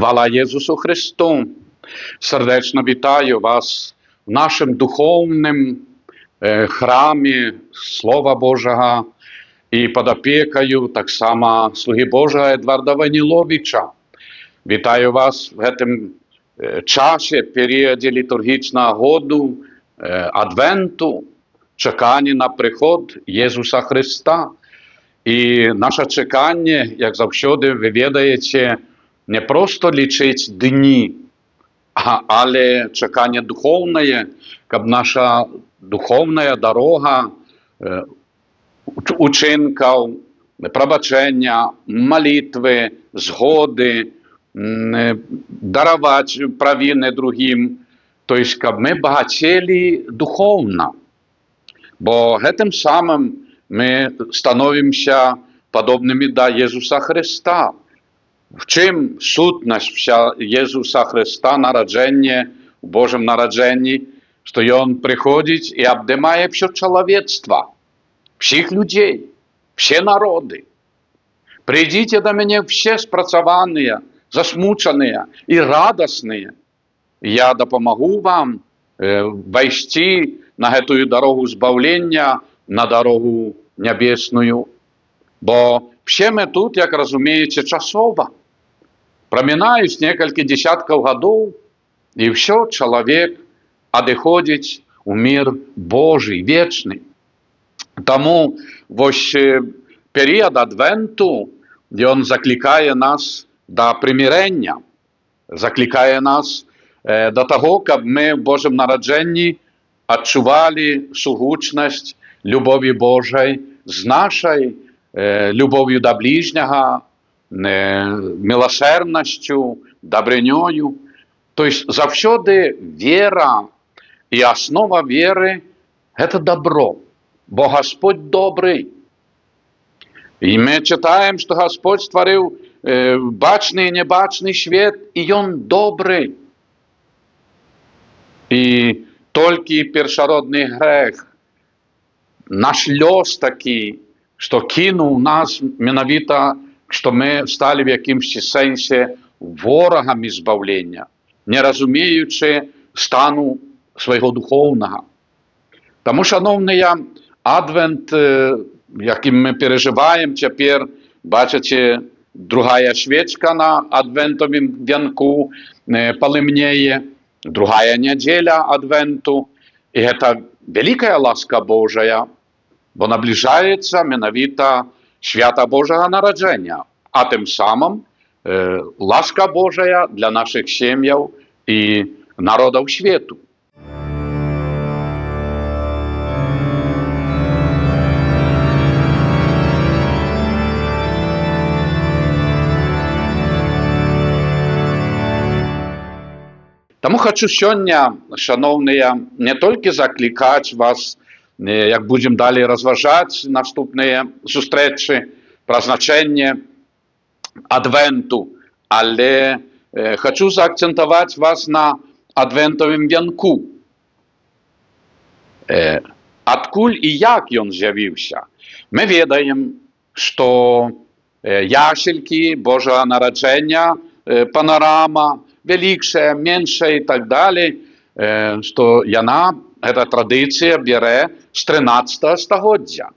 Хвала Єсусу Христу! Сердечно вітаю вас в нашому духовному храмі Слова Божого і під опікою так само слуги Божого Едварда Ваніловича. Вітаю вас в цьому часі, періоді літургічного году, Адвенту, чекання на приход Єсуса Христа. І наше чекання, як завжди, ви відаєте, не просто лічить дні, але чекання духовне, щоб наша духовна дорога учинків, пробачення, молитви, згоди, дарувати провини другим, тобто, щоб ми багатели духовно. Бо тим самим ми становимося подобними до Єсуса Христа. В чим сутність Єсуса Христа, народження, в Божому народженні, що Він приходить і обдимає все чоловічство, всіх людей, всі народи. Прийдіть до мене всі спрацьовані, засмучені і радісні. Я допомогу вам войти на цю дорогу збавлення, на дорогу небесную. Бо всі ми тут, як розумієте, часово. Проминають кілька десятків років, і все, чоловік відходить у мир Божий, вічний. Тому ось період Адвенту, де він закликає нас до примирення, закликає нас до того, щоб ми в Божому народженні відчували сугучність любові Божої з нашою любов'ю до ближнього, милосердністю, добриною. Тобто, завжди віра і основа віри – це добро. Бо Господь добрий. І ми читаємо, що Господь створив бачний і небачний світ, і Він добрий. І тільки першородний грех, наш льос такий, що кинув нас, mianowicie, що ми стали в якимсь сенсі ворогами збавлення, не розуміючи стану свого духовного. Тому, шановні, Адвент, яким ми переживаємо тепер, бачите, друга свічка на адвентовому вінку полемніє, друга неділя Адвенту, і це велика ласка Божа, бо наближається mianowicie свято Божого народження, а тим самим ласка Божа для наших сім'їв і народів світу. Тому хочу сьогодні, шановні, не тільки закликати вас, як будемо далі розважати наступні зустрічі про значення Адвенту, але хочу заакцентувати вас на адвентовому вінку. Откуль і як він з'явився? Ми відаємо, що ясельки Божого народження, панорама, великша, менша і так далі, що вона, ця традиція бере з 13 століття.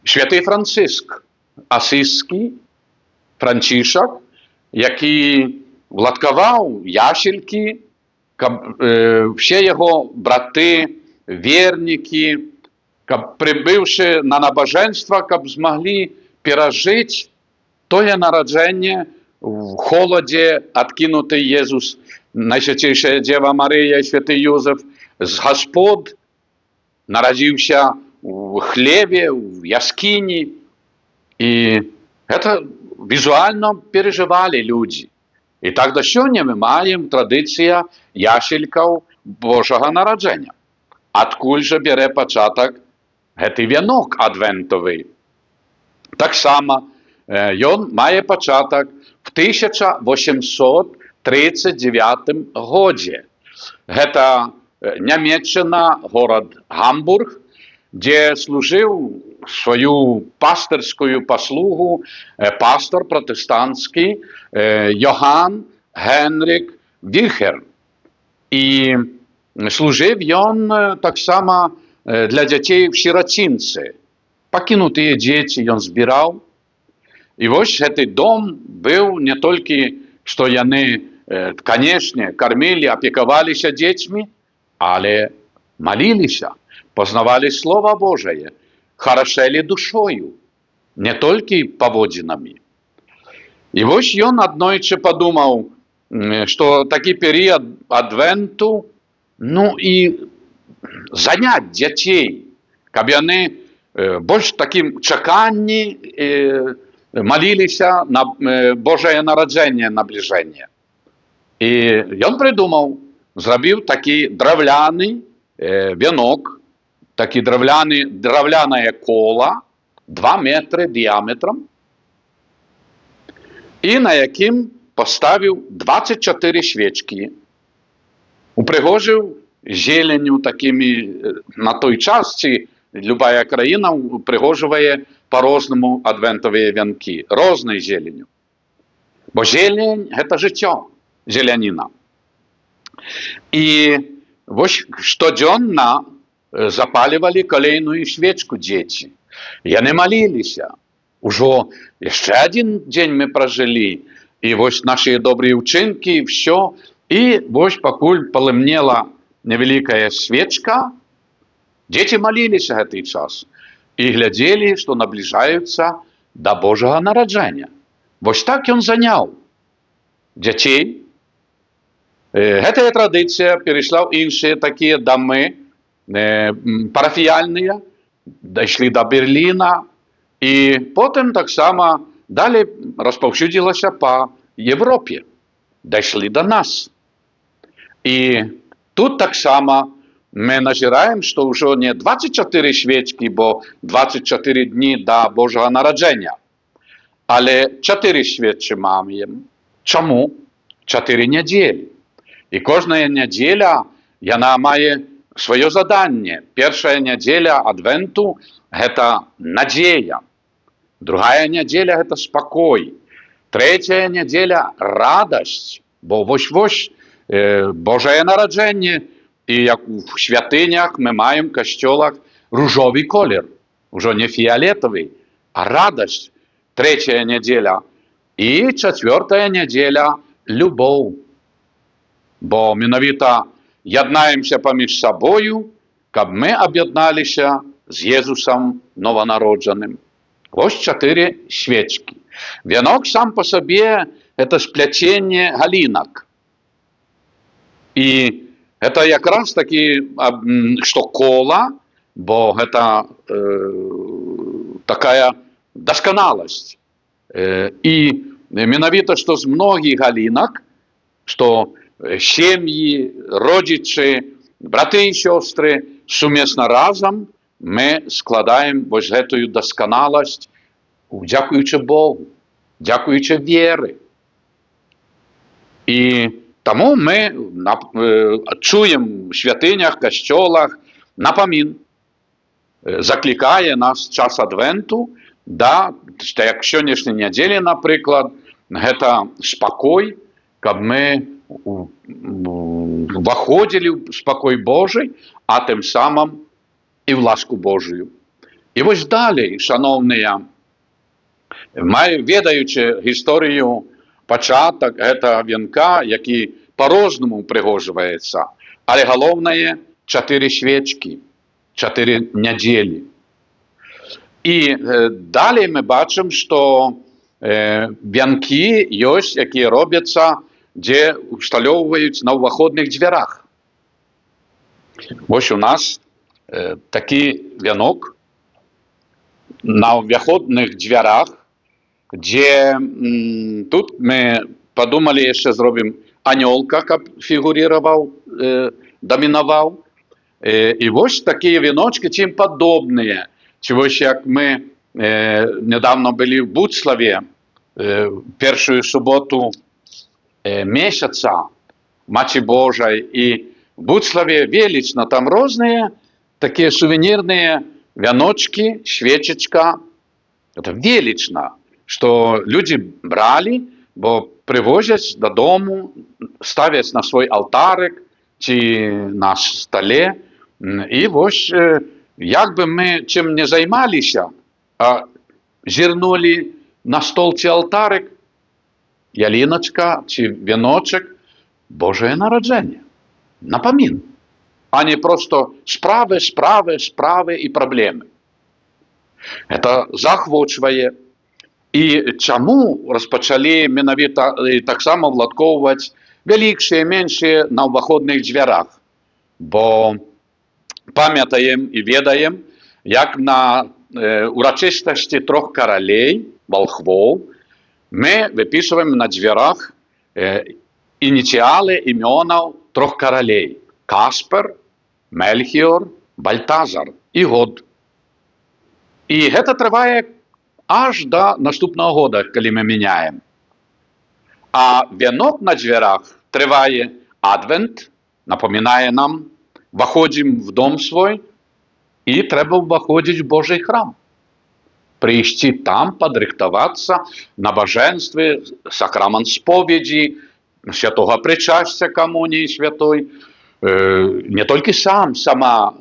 Святий Франциск Асизький, Францишок, який владкував ясельки, всі його брати, вірники, прибивши на набоженство, щоб змогли пережити тоє народження в холоді, откинутий Єсус, Найсвятейшая Дева Марія і Святий Йосиф, з Господь народився в хліві, в яскині. І це візуально переживали люди. І так до сьогодні ми маємо традицію ясельків Божого народження. Откуль же бере початок цей вінок адвентовий? Так само він має початок в 1839 році. Це Німеччина, город Гамбург, де служив свою пастирську послугу пастор протестантський Йоганн Генрік Вільхер. І служив він так само для дітей в сиротинці. Покинутые дети он збирав. І ось цей дом був не тільки, що вони, звісно, кормили, опікувалися дітьми, але молилися, познавали Слово Божие, хорошели душою, не тільки поводинами. І ось він однойче подумав, що такий період Адвенту, ну і занять дітей, щоб вони більш таким чеканні молилися на Божє народження, наближення. І він придумав, зробив такий древляний вінок, таке древляне коло, 2 метри діаметром, і на яким поставив 24 свічки, упригожив зеленью такими, на той час, чи любая країна упригожує по-розному адвентові вінки, різною зеленью. Бо зелень – це життя, зеленина. І ось щоденно запалювали kolejną свічку діти. І вони молилися. Уже ще один день ми прожили, і ось наші добрі вчинки, і все. І ось покуль полемнела невелика свічка, діти молилися в цей час. І глядели, що наближаються до Божого народження. Ось так він зайняв дітей. Эта традиція перейшла в інші такі доми парафіяльні, дійшли до Берліна, і потім так само далі розповсюдилося по Європі, дійшли до нас. І тут так само ми назираємо, що вже не 24 свічки, бо 24 дні до Божого народження, але 4 свічки маємо. Чому? 4 неділі. І кожна неділя, вона має своє завдання. Перша неділя Адвенту – це надія. Друга неділя – це спокій. Третя неділя – радость. Бо ось Боже народження. І як в святинях ми маємо в костьолах рожевий колір. Уже не фіолетовий, а радость. Третя неділя. І четверта неділя – любов. Бо менавіта єднаємося поміж собою, щоб ми об'єдналися з Єсусом новонародженим. Ось 4 свічки. Вінок сам по собі – це сплетення галинок. І це якраз таки, що коло, бо це така досконалость. І менавіта, що з многих галинок, що сім'ї, родичі, брати і сестри, сумісно разом ми складаємо ось цю досконалость, дякуючи Богу, дякуючи вірі. І тому ми чуємо в святинях, костьолах напомін. Закликає нас час Адвенту, да, як сьогоднішні неділі, наприклад, це спокій, щоб ми виходили в спокій Божий, а тим самим і в ласку Божию. І ось далі, шановні, відаючи історію початок цього вінка, який по-розному пригожується, але головне – 4 свічки, 4 неділі. І далі ми бачимо, що вінки є, які робляться, де встановлюють на входних дверях. Ось у нас такий вінок на входних дверях, де тут ми подумали, ще зробимо анёлка, як фігурував, домінував. І ось такі віночки, чим подобні. Ось як ми недавно були в Буцлаві, першу суботу місяця Матері Божої, і в Буцлаві велично, там різні такі сувенірні вяночки, свечечка. Это велично, что люди брали, бо привозять додому, ставлять на свой алтарик чи на столе. І ось, як би ми чим не займалися, а зірнули на стол чи алтарик, ялиночка чи віночок, Божее народження, напомін, а не просто справи і проблеми. Це захвочує. І чому розпочали менавіта так само владковувати великші і менші на ўваходных дзвярах? Бо пам'ятаємо і ведаємо, як на урачыстасці трох каралей, волхвов, ми виписуємо на дзвярах ініціали імёнаў трох каралей: Каспер, Мельхіор, Бальтазар і год. І гэта трывае аж до наступного года, калі мы мяняем. А вянок на дзвярах трывае адвент, напоминае нам, ваходзім в дом свой, і трэба ўваходзіць в Божий храм. Прийти там, падрыхтавацца, набажэнствы, сакрамент споведи, святого причастя комунии святой, не толькі сама,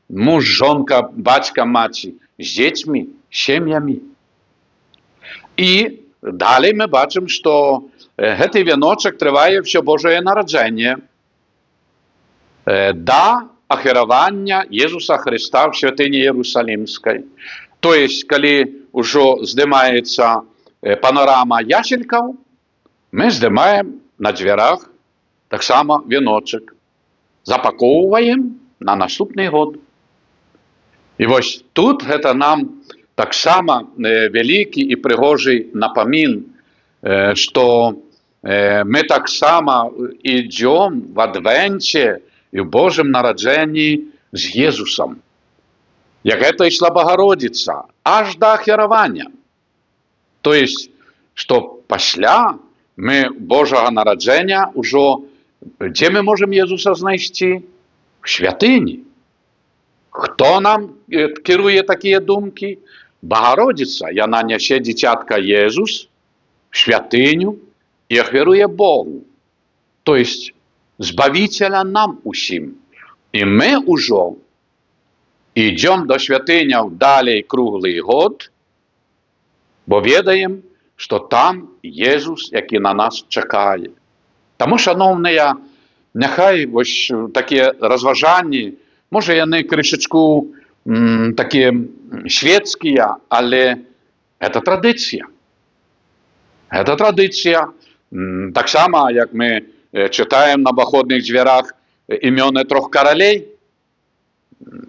муж, жонка, бацька, маці, з дзецьмі, сем'ямі. І далей мы бачым, што гэты вяночак трывае ўсё Божае нараджэнне да ахіравання Езуса Христа в святыні Иерусалимской. То есть, калі ўжо здымаецца панорама яселькаў, мы здымаем на дзвярах таксама вяночак, запакоўваем на наступны год. І вось тут гэта нам таксама вялікі і прыгожы напамін, што мы таксама ідзём в адвенце і в Божым нараджэнні з Езусам. Як гэта ішла Богородица, аж да ахіравання. То есть, што пасля мы Божага нараджэння ўжо, дзе мы можам Езуса знайсці? В святыні. Хто нам кіруе такія думкі? Богородица. Яна нясе дзіцятка Езус в святыню і ахвяруе Богу. То есть, Збавителя нам усім. І мы ўжо ідём до святыняў далей круглый год, бо ведаем, што там Езус, які на нас чакае. Таму, шановныя, няхай вось такія разважанні, можа яны крышачку такія светскія, але гэта традыцыя. Гэта традыцыя. Таксама, як мы читаем на обоходных дверях имена трех королей,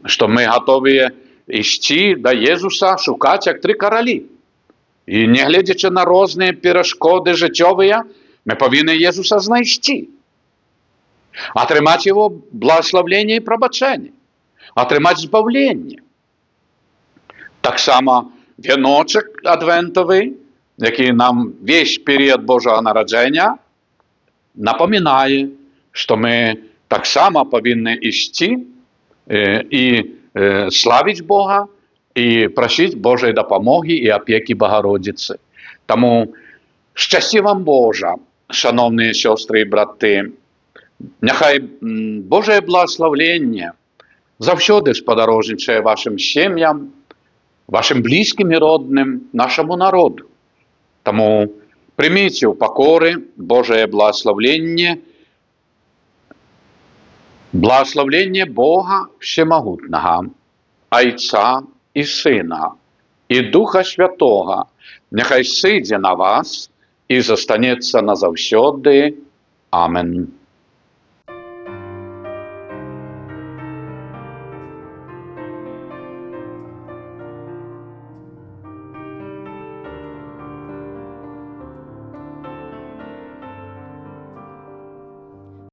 что мы готовы идти до Езуса, шукать как три короли. И не глядячи на разные перешкоды життєві, мы повинны Езуса знайти. Отримать его благословение и пробачение. Отримать збавлення. Так само віночок адвентовий, який нам весь період Божого народження напоминає, що ми так само повинні йти і славити Бога, і просити Божої допомоги і опіки Богородиці. Тому щастя вам Божа, шановні сестри і брати. Нехай Боже благословення завсюди сподорожничає вашим сім'ям, вашим близьким і родним, нашому народу. Тому прийміть у покори Божє благословення Бога Всемогутнього, Отця і Сина, і Духа Святого, нехай сидя на вас і застанеться назавсьоди. Амен.